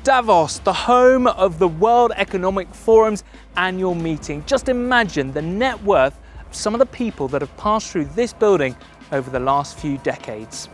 Davos, the home of the World Economic Forum's annual meeting. Just imagine the net worth of some of the people that have passed through this building over the last few decades.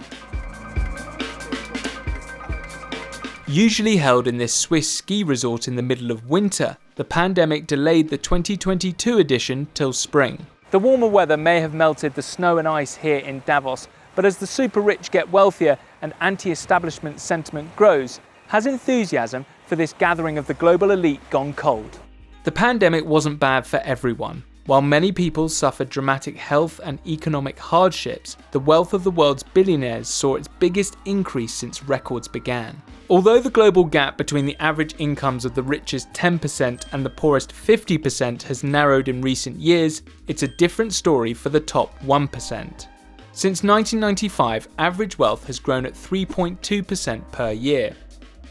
Usually held in this Swiss ski resort in the middle of winter, the pandemic delayed the 2022 edition till spring. The warmer weather may have melted the snow and ice here in Davos, but as the super rich get wealthier and anti-establishment sentiment grows, has enthusiasm for this gathering of the global elite gone cold? The pandemic wasn't bad for everyone. While many people suffered dramatic health and economic hardships, the wealth of the world's billionaires saw its biggest increase since records began. Although the global gap between the average incomes of the richest 10% and the poorest 50% has narrowed in recent years, it's a different story for the top 1%. Since 1995, average wealth has grown at 3.2% per year.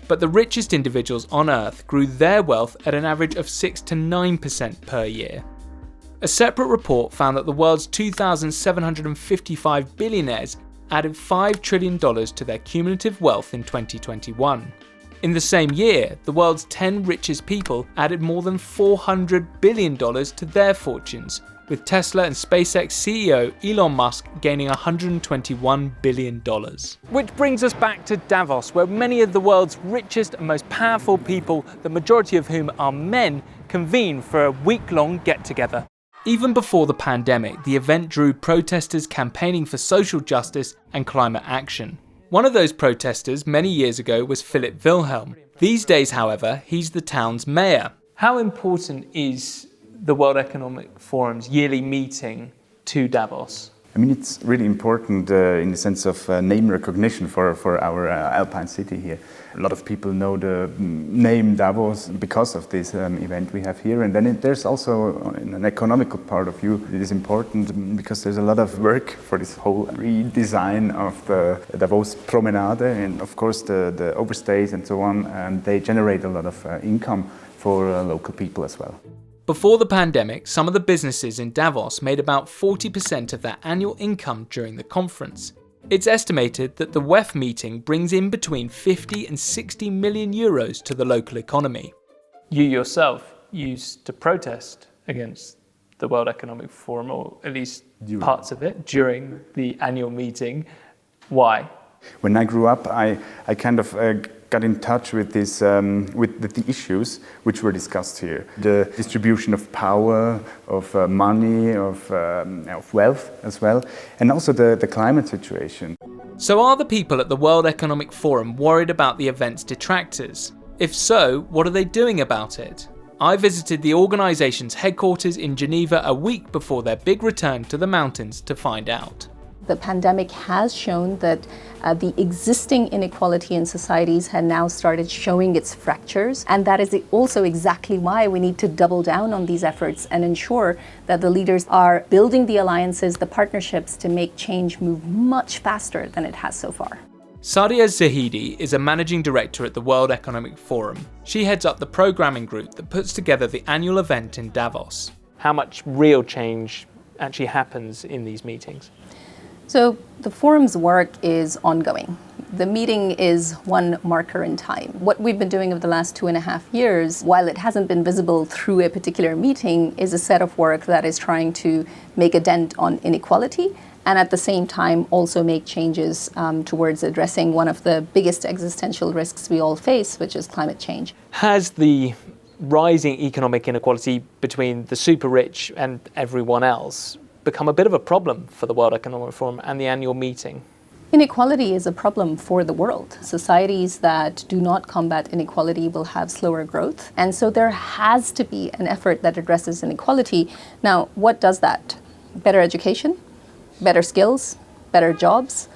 But the richest individuals on Earth grew their wealth at an average of 6 to 9% per year. A separate report found that the world's 2,755 billionaires added $5 trillion to their cumulative wealth in 2021. In the same year, the world's 10 richest people added more than $400 billion to their fortunes, with Tesla and SpaceX CEO Elon Musk gaining $121 billion. Which brings us back to Davos, where many of the world's richest and most powerful people, the majority of whom are men, convene for a week-long get-together. Even before the pandemic, the event drew protesters campaigning for social justice and climate action. One of those protesters many years ago was Philip Wilhelm. These days, however, he's the town's mayor. How important is the World Economic Forum's yearly meeting to Davos? I mean, it's really important in the sense of name recognition for our Alpine city here. A lot of people know the name Davos because of this event we have here. And then there's also, in an economical part of view, it is important because there's a lot of work for this whole redesign of the Davos promenade. And of course, the overstays and so on, they generate a lot of income for local people as well. Before the pandemic, some of the businesses in Davos made about 40% of their annual income during the conference. It's estimated that the WEF meeting brings in between 50 and 60 million euros to the local economy. You yourself used to protest against the World Economic Forum, or at least parts of it, during the annual meeting. Why? When I grew up, I kind of got in touch with this, with the issues which were discussed here. The distribution of power, of money, of wealth as well, and also the climate situation. So are the people at the World Economic Forum worried about the event's detractors? If so, what are they doing about it? I visited the organisation's headquarters in Geneva a week before their big return to the mountains to find out. The pandemic has shown that the existing inequality in societies had now started showing its fractures, and that is also exactly why we need to double down on these efforts and ensure that the leaders are building the alliances, the partnerships to make change move much faster than it has so far. Sadia Zahidi is a managing director at the World Economic Forum. She heads up the programming group that puts together the annual event in Davos. How much real change actually happens in these meetings? So the forum's work is ongoing. The meeting is one marker in time. What we've been doing over the last 2.5 years, while it hasn't been visible through a particular meeting, is a set of work that is trying to make a dent on inequality and at the same time also make changes towards addressing one of the biggest existential risks we all face, which is climate change. Has the rising economic inequality between the super rich and everyone else become a bit of a problem for the World Economic Forum and the annual meeting? Inequality is a problem for the world. Societies that do not combat inequality will have slower growth. And so there has to be an effort that addresses inequality. Now, what does that? Better education, better skills, better jobs,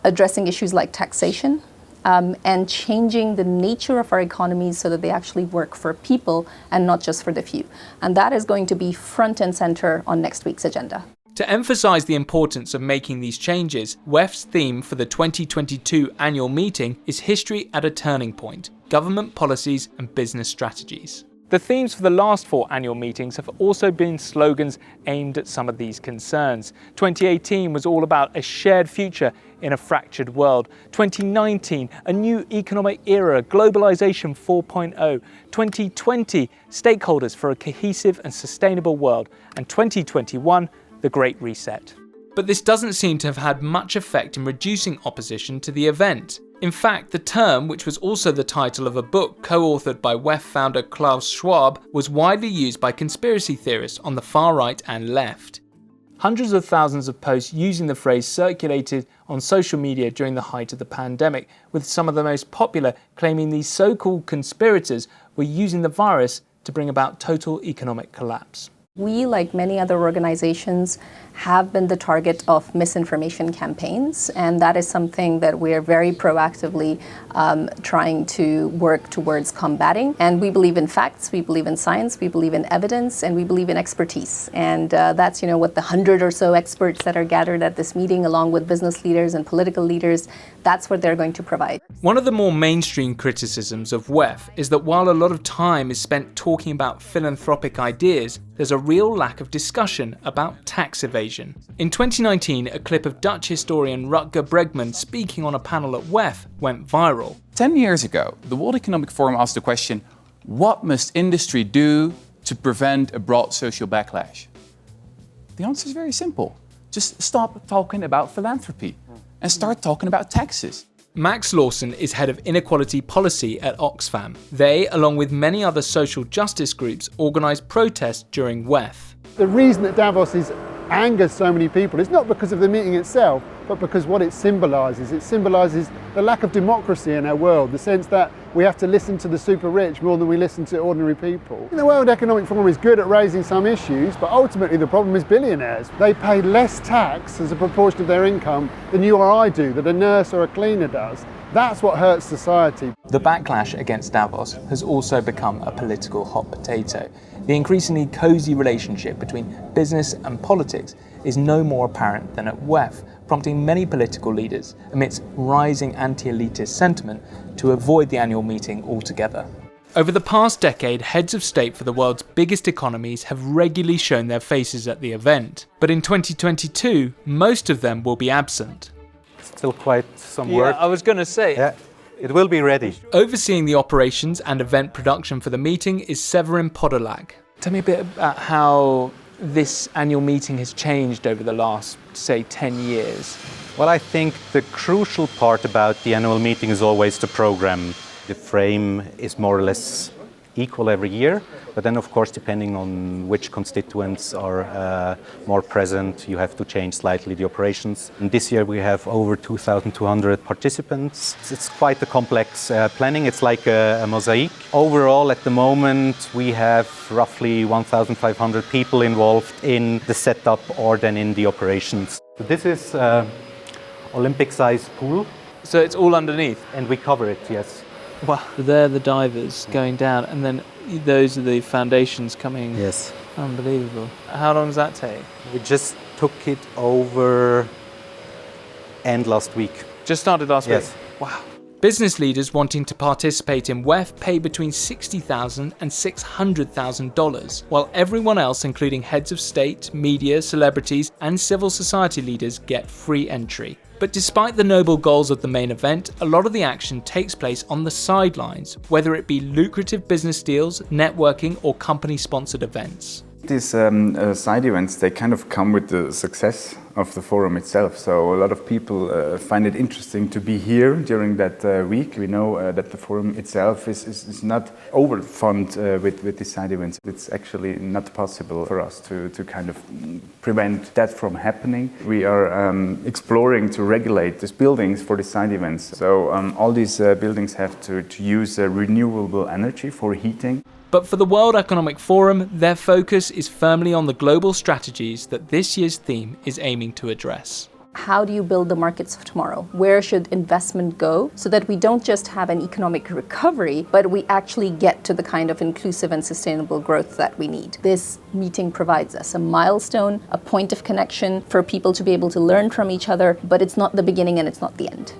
addressing issues like taxation, and changing the nature of our economies so that they actually work for people and not just for the few. And that is going to be front and center on next week's agenda. To emphasise the importance of making these changes, WEF's theme for the 2022 annual meeting is History at a Turning Point, Government Policies and Business Strategies. The themes for the last 4 annual meetings have also been slogans aimed at some of these concerns. 2018 was all about a shared future in a fractured world. 2019, a new economic era, globalization 4.0. 2020, stakeholders for a cohesive and sustainable world. And 2021, the Great Reset. But this doesn't seem to have had much effect in reducing opposition to the event. In fact, the term, which was also the title of a book co-authored by WEF founder Klaus Schwab, was widely used by conspiracy theorists on the far right and left. Hundreds of thousands of posts using the phrase circulated on social media during the height of the pandemic, with some of the most popular claiming these so-called conspirators were using the virus to bring about total economic collapse. We, like many other organizations, have been the target of misinformation campaigns, and that is something that we are very proactively trying to work towards combating. And we believe in facts, we believe in science, we believe in evidence, and we believe in expertise. And that's what the 100 or so experts that are gathered at this meeting, along with business leaders and political leaders, that's what they're going to provide. One of the more mainstream criticisms of WEF is that while a lot of time is spent talking about philanthropic ideas, there's a real lack of discussion about tax evasion. In 2019, a clip of Dutch historian Rutger Bregman speaking on a panel at WEF went viral. 10 years ago, the World Economic Forum asked the question, what must industry do to prevent a broad social backlash? The answer is very simple. Just stop talking about philanthropy and start talking about taxes. Max Lawson is head of inequality policy at Oxfam. They, along with many other social justice groups, organised protests during WEF. The reason that Davos angers so many people is not because of the meeting itself, but because what it symbolises. It symbolises the lack of democracy in our world, the sense that we have to listen to the super rich more than we listen to ordinary people. The World Economic Forum is good at raising some issues, but ultimately the problem is billionaires. They pay less tax as a proportion of their income than you or I do, that a nurse or a cleaner does. That's what hurts society. The backlash against Davos has also become a political hot potato. The increasingly cosy relationship between business and politics is no more apparent than at WEF, prompting many political leaders, amidst rising anti-elitist sentiment, to avoid the annual meeting altogether. Over the past decade, heads of state for the world's biggest economies have regularly shown their faces at the event. But in 2022, most of them will be absent. Still quite some work. I was going to say. Yeah, it will be ready. Overseeing the operations and event production for the meeting is Severin Podolak. Tell me a bit about how this annual meeting has changed over the last, say, 10 years. Well, I think the crucial part about the annual meeting is always the program. The frame is more or less equal every year, but then of course depending on which constituents are more present, you have to change slightly the operations. And this year we have over 2,200 participants. It's quite a complex planning, it's like a mosaic. Overall at the moment we have roughly 1,500 people involved in the setup or then in the operations. So this is Olympic-sized pool. So it's all underneath? And we cover it, yes. Wow. They're the divers going down, and then those are the foundations coming. Yes. Unbelievable. How long does that take? We just took it over end last week. Just started last week? Yes. Wow. Business leaders wanting to participate in WEF pay between $60,000 and $600,000, while everyone else, including heads of state, media, celebrities, and civil society leaders, get free entry. But despite the noble goals of the main event, a lot of the action takes place on the sidelines, whether it be lucrative business deals, networking, or company-sponsored events. These side events, they kind of come with the success of the forum itself. So a lot of people find it interesting to be here during that week. We know that the forum itself is not overfunded with these side events. It's actually not possible for us to kind of prevent that from happening. We are exploring to regulate these buildings for the side events. So all these buildings have to use renewable energy for heating. But for the World Economic Forum, their focus is firmly on the global strategies that this year's theme is aiming to address. How do you build the markets of tomorrow? Where should investment go so that we don't just have an economic recovery, but we actually get to the kind of inclusive and sustainable growth that we need? This meeting provides us a milestone, a point of connection for people to be able to learn from each other, but it's not the beginning and it's not the end.